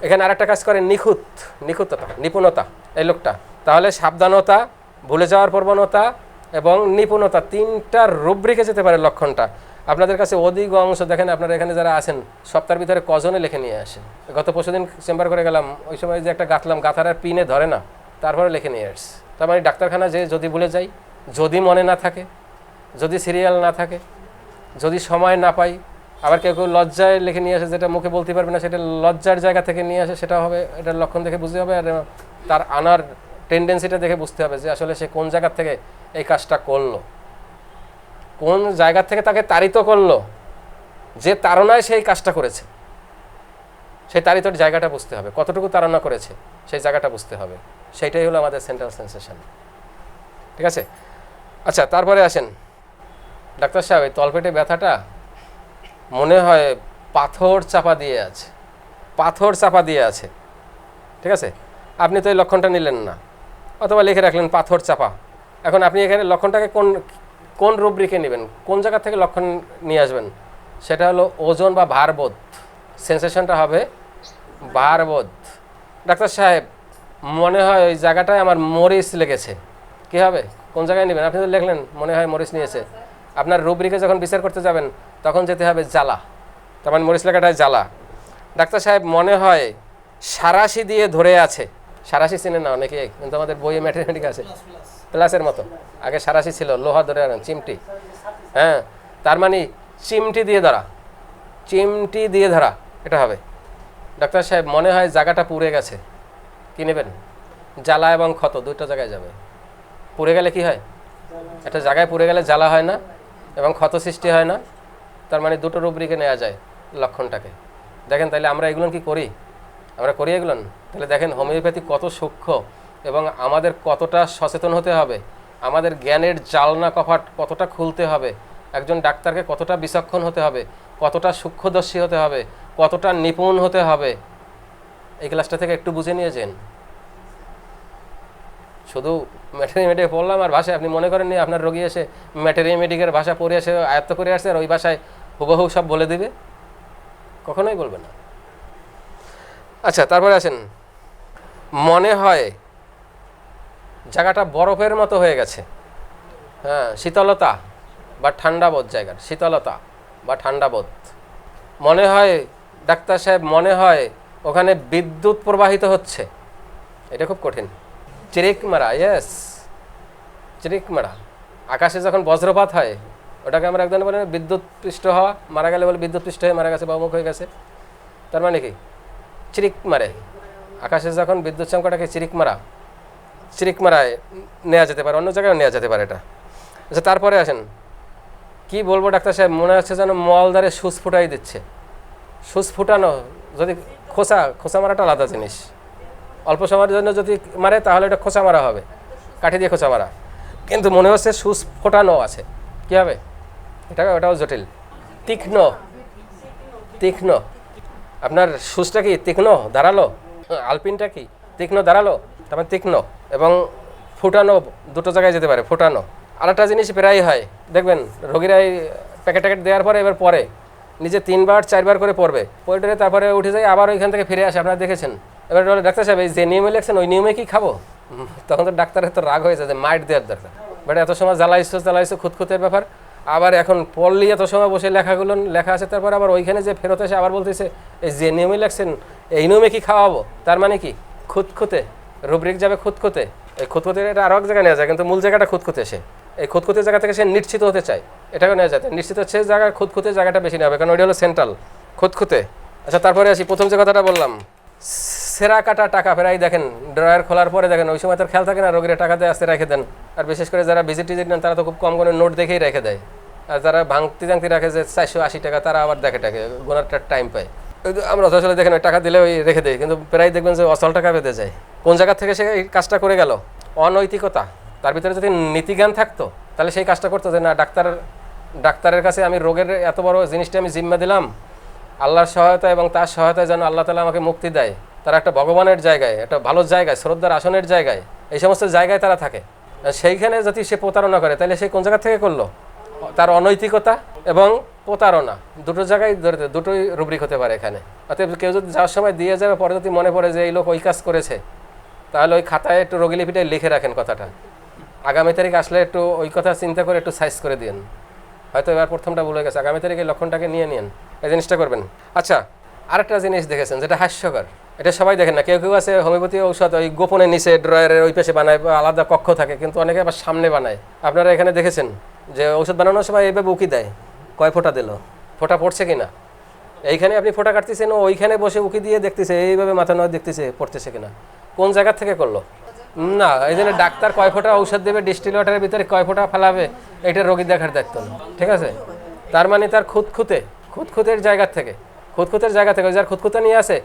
এখানে আরেকটা কাজ করে নিখুঁততা, নিপুণতা এই লোকটা। তাহলে সাবধানতা, ভুলে যাওয়ার প্রবণতা এবং নিপুণতা, তিনটা রুব্রিকে যেতে পারে লক্ষণটা। আপনাদের কাছে অধিক অংশ দেখেন, আপনারা এখানে যারা আছেন সপ্তাহের ভিতরে কজনে লিখে নিয়ে আসেন। গত পরশুদিন চেম্বার করে গেলাম, ওই সময় যে একটা গাঁথলাম, গাঁথার আর পিনে ধরে না, তারপরে লিখে নিয়ে আসছি। তার মানে ডাক্তারখানা যে যদি ভুলে যাই, যদি মনে না থাকে, যদি সিরিয়াল না থাকে, যদি সময় না পাই, আবার কেউ কেউ লজ্জায় লিখে নিয়ে আসে, যেটা মুখে বলতে পারবে না, সেটা লজ্জার জায়গা থেকে নিয়ে আসে, সেটা হবে, এটার লক্ষণ দেখে বুঝতে হবে। আর তার আনার টেন্ডেন্সিটা দেখে বুঝতে হবে যে আসলে সে কোন জায়গা থেকে এই কাজটা করলো, কোন জায়গা থেকে তাকে তাড়িত করলো, যে তাড়নায় সেই কাজটা করেছে, সেই তাড়িতর জায়গাটা বুঝতে হবে, কতটুকু তাড়না করেছে সেই জায়গাটা বুঝতে হবে। সেইটাই হলো আমাদের সেন্ট্রাল সেন্সেশন। ঠিক আছে? আচ্ছা, তারপরে আসেন, ডাক্তার সাহেব এই তলপেটে ব্যথাটা মনে হয় পাথর চাপা দিয়ে আছে, পাথর চাপা দিয়ে আছে। ঠিক আছে, আপনি তো এই লক্ষণটা নিলেন না, অথবা লিখে রাখলেন পাথর চাপা। এখন আপনি এখানে লক্ষণটাকে কোন কোন রুব্রিকে নেবেন, কোন জায়গা থেকে লক্ষণ নিয়ে আসবেন? সেটা হলো ওজন বা ভারবোধ। সেন্সেশনটা হবে ভারবোধ। ডাক্তার সাহেব মনে হয় ওই জায়গাটায় আমার মরিচ লেগেছে, কী হবে? কোন জায়গায় নেবেন? আপনি তো লিখলেন মনে হয় মরিচ নিয়েছে। আপনার রুব্রিকে যখন বিচার করতে যাবেন তখন যেতে হবে জ্বালা, তার মানে মরিচ লেখাটায় জ্বালা। ডাক্তার সাহেব মনে হয় সারাশি দিয়ে ধরে আছে। সারাশি চিনে না অনেকে, কিন্তু আমাদের বইয়ে ম্যাথমেটিক আছে, প্লাসের মতো। আগে সারাশি ছিল, লোহা ধরে আনেন, চিমটি। হ্যাঁ, তার মানে চিমটি দিয়ে ধরা, চিমটি দিয়ে ধরা, এটা হবে। ডাক্তার সাহেব মনে হয় জায়গাটা পুড়ে গেছে, কী নেবেন? জ্বালা এবং ক্ষত দুটো জায়গায় যাবে। পুড়ে গেলে কি হয়? একটা জায়গায় পুড়ে গেলে জ্বালা হয় না এবং ক্ষত সৃষ্টি হয় না, তার মানে দুটো রুব্রিকে নেওয়া যায় লক্ষণটাকে। দেখেন তাহলে আমরা এগুলো কি করি? আমরা করি এগুলো? তাহলে দেখেন হোমিওপ্যাথি কত সূক্ষ্ম এবং আমাদের কতটা সচেতন হতে হবে, আমাদের জ্ঞানের জালনা কপাট কতটা খুলতে হবে, একজন ডাক্তারকে কতটা বিচক্ষণ হতে হবে, কতটা সূক্ষ্মদর্শী হতে হবে, কতটা নিপুণ হতে হবে, এই ক্লাসটা থেকে একটু বুঝে নিয়ে যান। শুধু ম্যাটেরিমেটিক পড়লাম আর ভাষায় আপনি মনে করেননি আপনার রোগী এসে ম্যাটেরিমেটিকের ভাষা পড়ে এসে আয়ত্ত করে আসছে আর ওই ভাষায় হুবহু সব বলে দিবে? কখনোই বলবে না। আচ্ছা, তারপরে আসেন, মনে হয় জায়গাটা বরফের মতো হয়ে গেছে। হ্যাঁ, শীতলতা বা ঠান্ডাবোধ, জায়গার শীতলতা বা ঠান্ডাবোধ। মনে হয় ডাক্তার সাহেব মনে হয় ওখানে বিদ্যুৎ প্রবাহিত হচ্ছে। এটা খুব কঠিন। চিরিক মারা, ইয়েস, চিরিক মারা। আকাশে যখন বজ্রপাত হয় ওটাকে আমরা একদম বলি বিদ্যুৎ পৃষ্ঠ হওয়া, মারা গেলে বলে বিদ্যুৎ পৃষ্ঠ হয়ে মারা গেছে বা অমুক হয়ে গেছে। তার মানে কি? চিরিক মারে। আকাশে যখন বিদ্যুৎ চমকাটাকে চিরিক মারা, চিরিক মারায় নেওয়া যেতে পারে, অন্য জায়গায় নেওয়া যেতে পারে এটা। আচ্ছা, তারপরে আসেন, কি বলবো ডাক্তার সাহেব, মনে হচ্ছে যেন মলদারে সুচ ফুটাই দিচ্ছে। সুচ ফুটানো, যদি খোসা, খোসা মারাটা আলাদা জিনিস। অল্প সময়ের জন্য যদি মারে তাহলে এটা খোঁচা মারা হবে, কাঠি দিয়ে খোঁচা মারা। কিন্তু মনে হচ্ছে সুচ ফোটানো আছে, কী হবে? ওটাও জটিল। তীক্ষ্ণ, তীক্ষ্ণ। আপনার সুচটা কি তীক্ষ্ণ ধারালো? আলপিনটা কি তীক্ষ্ণ ধারালো? তারপর তীক্ষ্ণ এবং ফুটানো দুটো জায়গায় যেতে পারে। ফুটানো আরেকটা জিনিস প্রায় হয়, দেখবেন রোগীরাই প্যাকেট ট্যাকেট দেওয়ার পরে এবার পরে নিজে 3বার 4বার করে পড়বে, পড়ে তারপরে উঠে যায়, আবার ওইখান থেকে ফিরে আসে। আপনারা দেখেছেন? এবার ডাক্তার সাহেব এই যে নিয়মে লেখছেন ওই নিয়মে কি খাবো? তখন তো ডাক্তারের তো রাগ হয়েছে যে মাইট দেওয়ার দরকার। বাট এত সময় জ্বালাইছো খুঁতখুতের ব্যাপার, আবার এখন পড়লি এত সময় বসে লেখাগুলো লেখা আছে, তারপর আবার ওইখানে যে ফেরত এসে আবার বলতেছে এই যে নিয়মে লেখছেন এই নিয়মে কি খাওয়াবো? তার মানে কি? খুঁতখুতে রুব্রিক যাবে খুঁতখুতে। এই খুঁতখুতে এটা আরও এক জায়গায় নেওয়া যায়, কিন্তু মূল জায়গাটা খুঁতখুতে। সে এই খুঁতখুতে জায়গা থেকে সে নিশ্চিত হতে চায়, এটাকে নেওয়া যায়। নিশ্চিত হচ্ছে জায়গায় খুঁতখুতে জায়গাটা বেশি নেওয়া হবে, কারণ ওইটা হলো সেন্ট্রাল খুঁতখুতে। আচ্ছা, তারপরে আসি, প্রথম যে কথাটা বললাম, সেরা কাটা টাকা ফেরাই দেখেন ড্রয়ার খোলার পরে দেখেন ওই সময় তার খেয়াল থাকে না, রোগীরা টাকা দিয়ে আসতে রেখে দেন। আর বিশেষ করে যারা ভিজিট টিজিট নেন তারা তো খুব কম করে নোট দেখেই রেখে দেয়, আর যারা ভাঙতি জাংতি রাখে যে 480 টাকা, তারা আবার দেখে গোনারটার টাইম পায়। আমরা আসলে দেখেন ওই টাকা দিলে ওই রেখে দেয়, কিন্তু প্রায় দেখবেন যে অচল টাকা বেঁধে যায়। কোন জায়গা থেকে সে এই কাজটা করে গেল? অনৈতিকতা। তার ভিতরে যদি নীতিজ্ঞান থাকতো তাহলে সেই কাজটা করতো যে না, ডাক্তারের কাছে আমি রোগের এত বড় জিনিসটা আমি জিম্মা দিলাম, আল্লাহর সহায়তা এবং তার সহায়তায় যেন আল্লাহ তাআলা আমাকে মুক্তি দেয়। তারা একটা ভগবানের জায়গায়, একটা ভালো জায়গায়, শ্রদ্ধার আসনের জায়গায়, এই সমস্ত জায়গায় তারা থাকে। সেইখানে যদি সে প্রতারণা করে তাহলে সে কোন জায়গা থেকে করলো? তার অনৈতিকতা এবং প্রতারণা দুটো জায়গায় দুটোই রুব্রিক হতে পারে এখানে। অতএব কেউ যদি যাওয়ার সময় দিয়ে যাবে, পরে যদি মনে পড়ে যে এই লোক ওই কাজ করেছে, তাহলে ওই খাতায় একটু রোগীলিপিটায় লিখে রাখেন কথাটা। আগামী তারিখ আসলে একটু ওই কথা চিন্তা করে একটু সাইজ করে দিন। হয়তো এবার প্রথমটা ভুলে গেছে, আগামী তারিখে এই লক্ষণটাকে নিয়ে নিন, এই জিনিসটা করবেন। আচ্ছা, আরেকটা জিনিস দেখেছেন যেটা হাস্যকর, এটা সবাই দেখেন না, কেউ কেউ আছে হোমিওপ্যাথি ঔষধ ওই গোপনে নিচে ড্রয়ারের ওই পাশে বানায় বা আলাদা কক্ষ থাকে, কিন্তু অনেকে আবার সামনে বানায়। আপনারা এখানে দেখেছেন যে ঔষধ বানানোর সময় এইভাবে উকি দেয়, কয় ফোঁটা দিল, ফোঁটা পড়ছে কিনা, এইখানে আপনি ফোঁটা কাটতেছেন, ওইখানে বসে উকি দিয়ে দেখতেছে, এইভাবে মাথা নয় দেখতেছে পড়তেছে কিনা, কোন জায়গা থেকে করলো না। এই জন্য ডাক্তার কয় ফোঁটা ঔষধ দেবে, ডিস্টিল ওয়াটারের ভিতরে কয় ফোঁটা ফেলাবে, এটা রোগী দেখার দায়িত্ব না, ঠিক আছে। তার মানে তার খুঁতখুঁতের জায়গা থেকে, যার খুঁতখুঁতা নিয়ে আসে,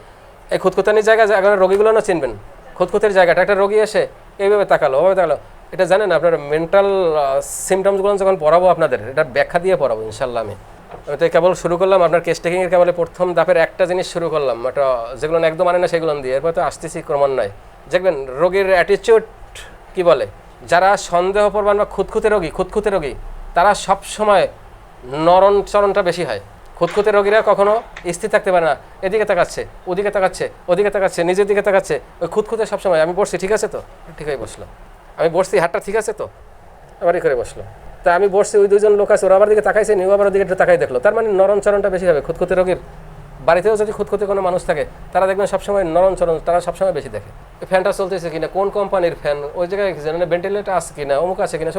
এই খুঁতখুঁতানির জায়গা এখন রোগীগুলো না চিনবেন, খুঁতখুঁতের জায়গাটা, একটা রোগী এসে এইভাবে তাকালো, ওভাবে তাকালো, এটা জানেন আপনার মেন্টাল সিমটমসগুলো যখন পড়াবো আপনাদের, এটা ব্যাখ্যা দিয়ে পড়াবো ইনশাল্লাহ। আমি তো কেবল শুরু করলাম আপনার কেস টেকিংয়ের, কেবল প্রথম ধাপের একটা জিনিস শুরু করলাম, এটা যেগুলো একদম মানে না সেগুলো দিয়ে, এরপর তো আসতেছি ক্রমান্বয়ে। দেখবেন রোগীর অ্যাটিচিউড কি বলে, যারা সন্দেহপ্রবণ বা খুঁতখুঁতে রোগী তারা সবসময় নরণচরণটা বেশি হয়। খুঁতখুঁতে রোগীরা কখনো স্থির থাকতে পারে না, এদিকে তাকাচ্ছে, ওদিকে তাকাচ্ছে, নিজের দিকে তাকাচ্ছে, ওই খুঁতখুঁতে সবসময়। আমি বসছি, ঠিক আছে তো, ঠিক হয়ে বসলো, আমি বসছি, হাতটা ঠিক আছে তো, আবারই করে বসলো। তা আমি বসছি, ওই দুজন লোক আছে, ওরা আবার দিকে তাকাইছে, নিউ আবার ওদিকে একটু তাকাই দেখলো, তার মানে নরণচরণটা বেশি হবে খুঁতখুঁতে রোগীর। বাড়িতেও যদি খুঁতখুঁতে কোনো মানুষ থাকে, তারা দেখবেন সবসময় নরণচরণ, তারা সবসময় বেশি দেখে। ফ্যানটা চলতেছে কিনা, কোন কোম্পানির ফ্যান, ওই জায়গায় ভেন্টিলেটর আছে কিনা, অমুক আছে কিনা,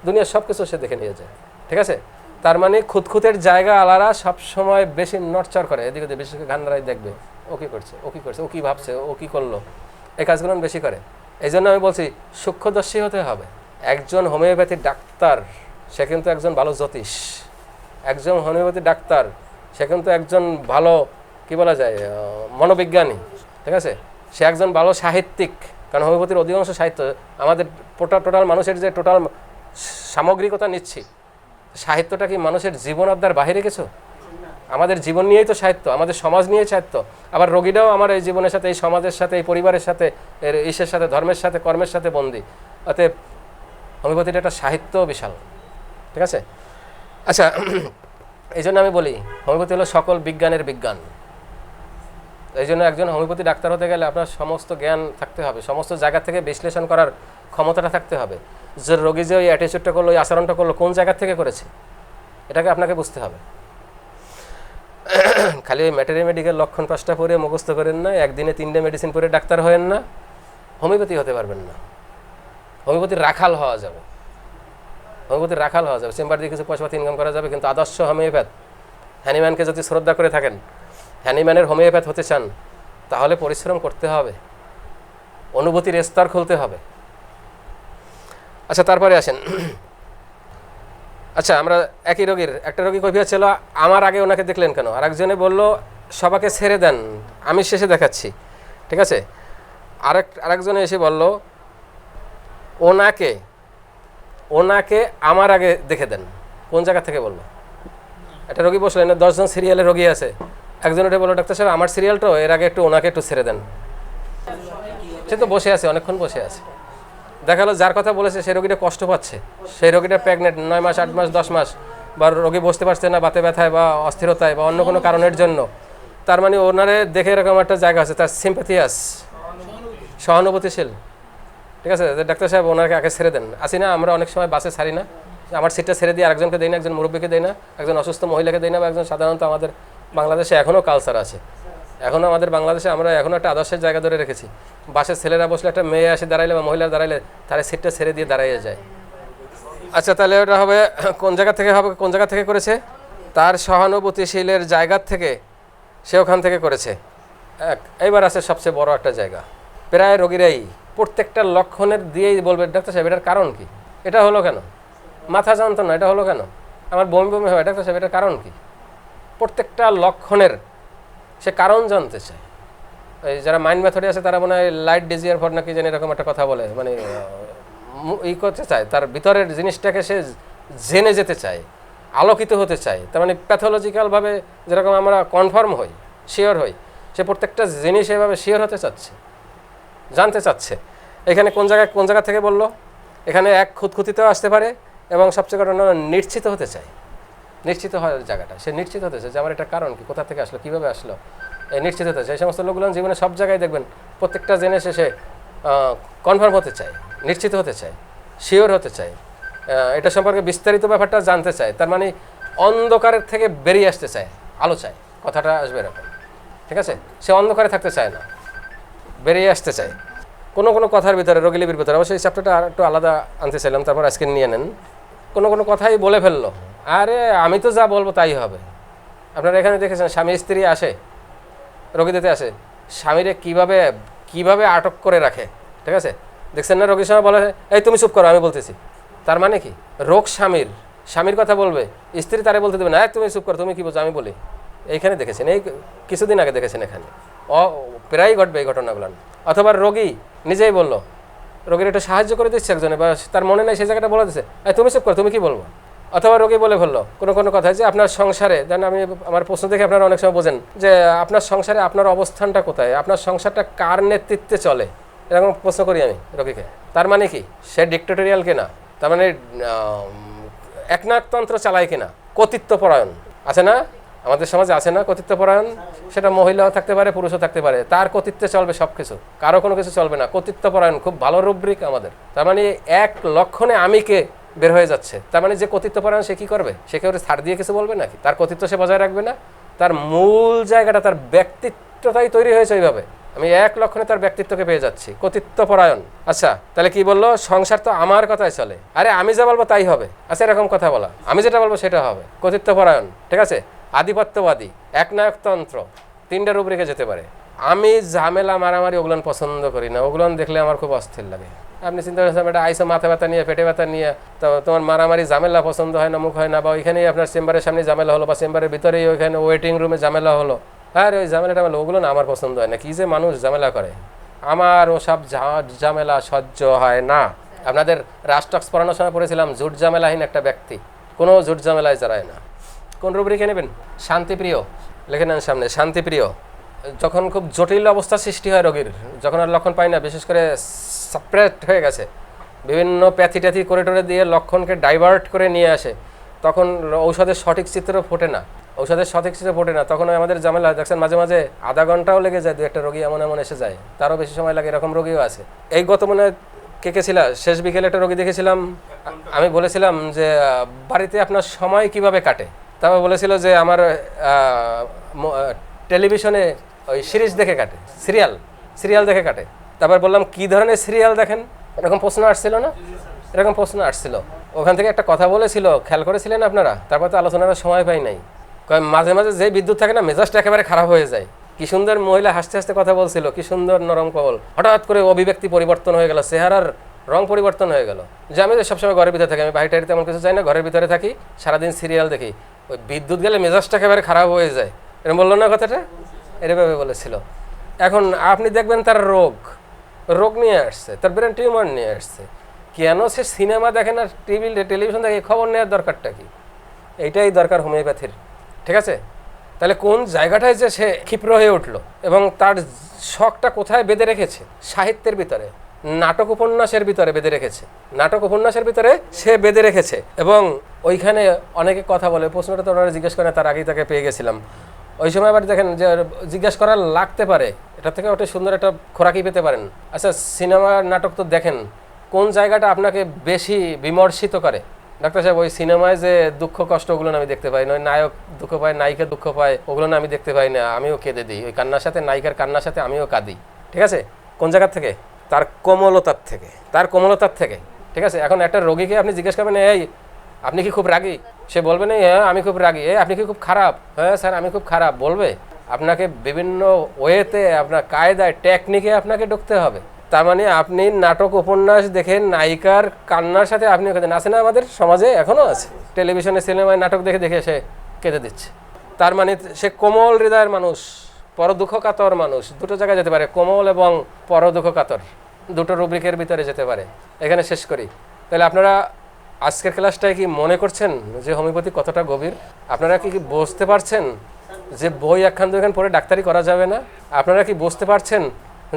দুনিয়ার সব কিছু সে দেখে নিয়ে যায়, ঠিক আছে। তার মানে খুঁতখুঁতের জায়গা আলাদা সবসময় বেশি নড়চড় করে, এদিকে বেশি ঘান্নারাই দেখবে, ও কী করছে, ও কী ভাবছে, ও কী করলো, এই কাজগুলো বেশি করে। এই জন্য আমি বলছি সূক্ষ্মদর্শী হতে হবে। একজন হোমিওপ্যাথির ডাক্তার সে কিন্তু একজন ভালো জ্যোতিষ, একজন হোমিওপ্যাথি ডাক্তার সে কিন্তু একজন ভালো কি বলা যায় মনোবিজ্ঞানী, ঠিক আছে। সে একজন ভালো সাহিত্যিক, কারণ হোমিওপ্যাথির অধিকাংশ সাহিত্য আমাদের টোটাল মানুষের যে টোটাল সামগ্রিকতা নিচ্ছি, সাহিত্যটা কি মানুষের জীবন আবদার বাহিরে কিছু? আমাদের জীবন নিয়েই তো সাহিত্য, আমাদের সমাজ নিয়েই সাহিত্য। আবার রোগীরাও আমার এই জীবনের সাথে, এই সমাজের সাথে, এই পরিবারের সাথে, এর ইসের সাথে, ধর্মের সাথে, কর্মের সাথে বন্দী। অতএব হোমিওপ্যাথিটা একটা সাহিত্য বিশাল, ঠিক আছে। আচ্ছা, এই জন্য আমি বলি হোমিওপ্যাথি হলো সকল বিজ্ঞানের বিজ্ঞান। এই জন্য একজন হোমিওপ্যাথি ডাক্তার হতে গেলে আপনার সমস্ত জ্ঞান থাকতে হবে, সমস্ত জায়গা থেকে বিশ্লেষণ করার ক্ষমতাটা থাকতে হবে। যে রোগী যে ওই অ্যাটিচিউডটা করলো, ওই আচরণটা করলো, কোন জায়গা থেকে করেছে, এটাকে আপনাকে বুঝতে হবে। খালি ওই মেডিকেল লক্ষণ 5টা পরে মুখস্থ করেন না, একদিনে 3টে মেডিসিন পরে ডাক্তার হয়েন না, হোমিওপ্যাথি হতে পারবেন না। হোমিওপ্যাথির রাখাল হওয়া যাবে, চেম্বার দিয়ে কিছু পয়সা ইনকাম করা যাবে, কিন্তু আদর্শ হোমিওপ্যাথ হ্যানিম্যানকে যদি শ্রদ্ধা করে থাকেন, হ্যানিম্যানের হোমিওপ্যাথ হতে চান, তাহলে পরিশ্রম করতে হবে, অনুভূতির স্তর খুলতে হবে। আচ্ছা, তারপরে আসেন। আচ্ছা, আমরা একই রোগীর, একটা রোগী কৈফিয়ত ছিল, আমার আগে ওনাকে দেখলেন কেন, আর একজনে বললো সবাইকে ছেড়ে দেন, আমি শেষে দেখাচ্ছি, ঠিক আছে। আরেকজনে এসে বলল ওনাকে আমার আগে দেখে দেন। কোন জায়গা থেকে বললো? একটা রোগী বসলেন, 10 জন সিরিয়ালের রোগী আছে, একজন ওটা বললো ডাক্তার সাহেব আমার সিরিয়ালটা, এর আগে ওনাকে একটু ছেড়ে দেন। সে তো বসে আছে, অনেকক্ষণ বসে আছে, দেখালো যার কথা বলেছে সেই রোগীটা কষ্ট পাচ্ছে, সেই রোগীটা প্রেগনেন্ট, 9 মাস 8 মাস 10 মাস, বা রোগী বসতে পারছে না বাতে ব্যথায় বা অস্থিরতায় বা অন্য কোনো কারণের জন্য। তার মানে ওনারে দেখে এরকম একটা জায়গা আছে, তার সিম্প্যাথিয়াস, সহানুভূতিশীল, ঠিক আছে। ডাক্তার সাহেব ওনাকে আগে ছেড়ে দেন। আসি না আমরা অনেক সময় বাসে ছাড়ি না, আমার সিটটা ছেড়ে দিয়ে আরেকজনকে দেই না, একজন মুরব্বীকে দেই না, একজন অসুস্থ মহিলাকে দেই না, বা একজন, সাধারণত আমাদের বাংলাদেশে এখনও কালচার আছে, এখনও আমাদের বাংলাদেশে আমরা এখনও একটা আদর্শের জায়গা ধরে রেখেছি। বাসের ছেলেরা বসলে একটা মেয়ে আসে দাঁড়াইলে বা মহিলা দাঁড়াইলে তারা সিটটা ছেড়ে দিয়ে দাঁড়াইয়ে যায়। আচ্ছা, তাহলে ওটা হবে কোন জায়গা থেকে হবে, কোন জায়গা থেকে করেছে? তার সহানুভূতিশীলের জায়গা থেকে, সে ওখান থেকে করেছে। এইবার আছে সবচেয়ে বড় একটা জায়গা, প্রায় রোগীরাই প্রত্যেকটা লক্ষণের দিয়েই বলবে ডাক্তার সাহেব এটার কারণ কি, এটা হলো কেন, মাথা যন্ত্রণা এটা হলো কেন, আমার বমি হয়, ডাক্তার সাহেব এটার কারণ কি। প্রত্যেকটা লক্ষণের সে কারণ জানতে চায়। এই যারা মাইন্ড মেথডে আছে তারা মনে হয় লাইট ডিজিয়ার ফর নাকি জানি এরকম একটা কথা বলে, মানে ই করতে চায়, তার ভিতরের জিনিসটাকে সে জেনে যেতে চায়, আলোকিত হতে চায়। তার মানে প্যাথোলজিক্যালভাবে যেরকম আমরা কনফার্ম হই, শিওর হই, সে প্রত্যেকটা জিনিস এভাবে শিওর হতে চাচ্ছে, জানতে চাচ্ছে। এখানে কোন জায়গা থেকে বললো, এখানে এক খুঁতখুঁতিতেও আসতে পারে, এবং সবচেয়ে ঘটনা নিশ্চিত হতে চায়, নিশ্চিত হয় জায়গাটা, সে নিশ্চিত হতে চায় যে আমার এটা কারণ কি, কোথা থেকে আসলো, কীভাবে আসলো, এই নিশ্চিত হতে চায়। এই সমস্ত লোকগুলো জীবনে সব জায়গায় দেখবেন প্রত্যেকটা জেনে সে কনফার্ম হতে চায়, নিশ্চিত হতে চায়, শিওর হতে চায়, এটা সম্পর্কে বিস্তারিত ব্যাপারটা জানতে চায়। তার মানে অন্ধকারের থেকে বেরিয়ে আসতে চায়, আলো চায়, কথাটা আসবে এরকম, ঠিক আছে? সে অন্ধকারে থাকতে চায় না, বেরিয়ে আসতে চায়। কোনো কোনো কথার ভিতরে, রোগীলিপির ভিতরে, অবশ্যই এই চ্যাপ্টারটা আর একটু আলাদা আনতে চাইলাম, তারপর আজকে নিয়ে নেন। কোনো কোনো কথাই বলে ফেললো, আরে আমি তো যা বলবো তাই হবে। আপনারা এখানে দেখেছেন স্বামী স্ত্রী আসে, রোগী দিতে আসে, স্বামীরে কিভাবে আটক করে রাখে, ঠিক আছে? দেখছেন না, রোগীর সময় বলে এই তুমি চুপ করো আমি বলতেছি। তার মানে কি, রোগ স্বামীর কথা বলবে, স্ত্রী তারে বলতে দেবে না, তুমি চুপ করো, তুমি কি বলছো আমি বলি। এইখানে দেখেছেন, এই কিছুদিন আগে দেখেছেন, এখানে প্রায়ই ঘটবে এই ঘটনাগুলো। অথবা রোগী নিজেই বলল, রোগীর একটু সাহায্য করে দিচ্ছে একজনে, বা তার মনে নেই সেই জায়গাটা বলে দিচ্ছে, তুমি চুপ করো, তুমি কি বলবো। অথবা রোগী বলে ফেললো কোনো কোনো কথা যে আপনার সংসারে, দেন আমি আমার প্রশ্ন দেখে আপনারা অনেক সময় বোঝেন যে আপনার সংসারে আপনার অবস্থানটা কোথায়, আপনার সংসারটা কার নেতৃত্বে চলে, এরকম প্রশ্ন করি আমি রোগীকে। তার মানে কি, সে ডিক্টেটোরিয়াল কিনা, তার মানে একনায়কতন্ত্র চালায় কিনা, কর্তৃত্বপরায়ণ আছে না আমাদের সমাজে, আছে না কর্তৃত্বপরায়ণ? সেটা মহিলাও থাকতে পারে, পুরুষও থাকতে পারে, তার কর্তৃত্বে চলবে সব কিছু, কারো কোনো কিছু চলবে না। কর্তৃত্বপরায়ণ খুব ভালো রুব্রিক আমাদের। তার মানে এক লক্ষণে আমিকে বের হয়ে যাচ্ছে, তার মানে যে কর্তৃত্বপরায়ণ সে কি করবে, সে কেউ ছাড় দিয়ে কিছু বলবে নাকি? তার কর্তৃত্ব সে বজায় রাখবে না, তার মূল জায়গাটা, তার ব্যক্তিত্বটাই তৈরি হয়েছে ওইভাবে। আমি এক লক্ষণে তার ব্যক্তিত্বকে পেয়ে যাচ্ছি, কর্তৃত্বপরায়ণ। আচ্ছা, তাহলে কি বললো, সংসার তো আমার কথাই চলে, আরে আমি যা বলবো তাই হবে। আচ্ছা, এরকম কথা বলা, আমি যেটা বলবো সেটা হবে, কর্তৃত্বপরায়ণ, ঠিক আছে? আধিপত্যবাদী, একনায়কতন্ত্র, তিনটা রুব্রিকে যেতে পারে। আমি ঝামেলা মারামারি ওগুলো পছন্দ করি না, ওগুলো দেখলে আমার খুব অস্থির লাগে। আপনি চিন্তা করছেন এটা আইসো মাথা ব্যথা নিয়ে, পেটে ব্যথা নিয়ে, তো তোমার মারামারি ঝামেলা পছন্দ হয় না, মুখ হয় না, বা ওইখানেই আপনার চেম্বারের সামনে ঝামেলা হলো, বা চেম্বারের ভিতরেই ওইখানে ওয়েটিং রুমে ঝামেলা হলো, আর ওই ঝামেলাটা ওগুলো না আমার পছন্দ হয় না। কি যে মানুষ ঝামেলা করে, আমার ওসব ঝামেলা সহ্য হয় না। আপনাদের রাষ্ট্রক্স পড়ানোর সময় পড়েছিলাম, ঝুট ঝামেলাহীন একটা ব্যক্তি কোনো ঝুট ঝামেলায় জড়ায় না। কোন রুব্রিকে নেবেন? শান্তিপ্রিয়, লিখে নেন সামনে, শান্তিপ্রিয়। যখন খুব জটিল অবস্থা সৃষ্টি হয় রোগীর, যখন আর লক্ষণ পায় না, বিশেষ করে সাপ্রেট হয়ে গেছে, বিভিন্ন প্যাথি করে টোরে দিয়ে লক্ষণকে ডাইভার্ট করে নিয়ে আসে, তখন ঔষধের সঠিক চিত্র ফোটে না, তখন আমাদের ঝামেলা দেখছেন, মাঝে মাঝে আধা ঘন্টাও লেগে যায়, দু একটা রোগী এমন এসে যায়, তারও বেশি সময় লাগে, এরকম রোগীও আছে। এই গত মনে কে ছিল, শেষ বিকেলে একটা রোগী দেখেছিলাম, আমি বলেছিলাম যে বাড়িতে আপনার সময় কিভাবে কাটে, তারপর বলেছিল যে আমার টেলিভিশনে ওই সিরিজ দেখে কাটে, সিরিয়াল দেখে কাটে। তারপর বললাম কি ধরনের সিরিয়াল দেখেন, এরকম প্রশ্ন আসছিল না, এরকম প্রশ্ন আসছিল। ওখান থেকে একটা কথা বলেছিল, খেয়াল করেছিলেন আপনারা? তারপর তো আলোচনার সময় পাই নাই। মাঝে মাঝে যে বিদ্যুৎ থাকে না, মেজাজটা একেবারে খারাপ হয়ে যায়। কি সুন্দর মহিলা হাসতে হাসতে কথা বলছিল, কি সুন্দর নরম কবল, হঠাৎ করে অভিব্যক্তি পরিবর্তন হয়ে গেল, চেহারার রং পরিবর্তন হয়ে গেল। যে আমি সবসময় ঘরের ভিতরে থাকি, আমি বাইরে টাইরে তেমন কিছু চাই না, ঘরের ভিতরে থাকি, সারাদিন সিরিয়াল দেখি, ওই বিদ্যুৎ গেলে মেজাজটা একেবারে খারাপ হয়ে যায়, এরকম বললো না কথাটা? এরভাবে বলেছিল। এখন আপনি দেখবেন তার রোগ নিয়ে আসছে, তার ব্রেন টিউমার নিয়ে আসছে, কেন সে সিনেমা দেখে না, টেলিভিশন দেখে, খবর নেওয়ার দরকারটা কি? এইটাই দরকার হোমিওপ্যাথির, ঠিক আছে? তাহলে কোন জায়গাটায় যে সে ক্ষিপ্র হয়ে উঠলো, এবং তার শখটা কোথায় বেঁধে রেখেছে? সাহিত্যের ভিতরে, নাটক উপন্যাসের ভিতরে বেঁধে রেখেছে, সে বেঁধে রেখেছে। এবং ওইখানে অনেকে কথা বলে, প্রশ্নটা তো ওনারা জিজ্ঞেস করেন, তার আগেই তাকে পেয়ে গেছিলাম। ওই সময় আবার দেখেন যে জিজ্ঞেস করার লাগতে পারে, এটা থেকে ওটা সুন্দর একটা খোরাকি পেতে পারেন। আচ্ছা, সিনেমা নাটক তো দেখেন, কোন জায়গাটা আপনাকে বেশি বিমর্ষিত করে? ডাক্তার সাহেব, ওই সিনেমায় যে দুঃখ কষ্ট, ওগুলো আমি দেখতে পাই না, ওই নায়ক দুঃখ পায়, নায়িকা দুঃখ পায়, ওগুলো আমি দেখতে পাই না, আমিও কেঁদে দিই, ওই কান্নার সাথে, নায়িকার কান্নার সাথে আমিও কাঁদি, ঠিক আছে? কোন জায়গার থেকে? তার কোমলতার থেকে, ঠিক আছে? এখন একটা রোগীকে আপনি জিজ্ঞেস করবেন, এই আপনি কি খুব রাগী? সে বলবে না হ্যাঁ আমি খুব রাগী। আপনি কি খুব খারাপ? হ্যাঁ স্যার আমি খুব খারাপ। বলবে। আপনাকে বিভিন্ন ওয়েতে, আপনার কায়দায়, টেকনিকে আপনাকে ঢুকতে হবে। তার মানে আপনি নাটক উপন্যাস দেখে নায়িকার কান্নার সাথে আপনি কেঁদেন, আছে না আমাদের সমাজে, এখনও আছে। টেলিভিশনে সিনেমায় নাটক দেখে সে কেঁদে দিচ্ছে। তার মানে সে কোমল হৃদয়ের মানুষ, পরদুঃখ কাতর মানুষ। দুটো জায়গায় যেতে পারে, কোমল এবং পরদুঃখ কাতর, দুটো রুব্রিকের ভিতরে যেতে পারে। এখানে শেষ করি। তাহলে আপনারা আজকের ক্লাসটায় কি মনে করছেন যে হোমিওপ্যাথি কতটা গভীর? আপনারা কি বুঝতে পারছেন যে বই একখান দুইখান পড়ে ডাক্তারি করা যাবে না? আপনারা কি বুঝতে পারছেন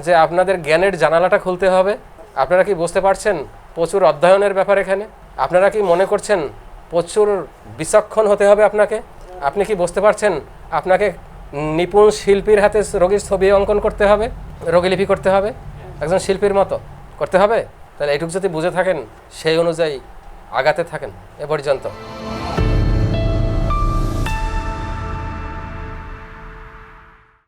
যে আপনাদের জ্ঞানের জানালাটা খুলতে হবে? আপনারা কি বুঝতে পারছেন প্রচুর অধ্যয়নের ব্যাপার এখানে? আপনারা কি মনে করছেন প্রচুর বিচক্ষণ হতে হবে আপনাকে? আপনি কি বুঝতে পারছেন আপনাকে নিপুণ শিল্পীর হাতে রোগীর ছবি অঙ্কন করতে হবে, রোগীলিপি করতে হবে, একজন শিল্পীর মতো করতে হবে? তাহলে এইটুকু যদি বুঝে থাকেন, সেই অনুযায়ী আগাতে থাকেন এ পর্যন্ত।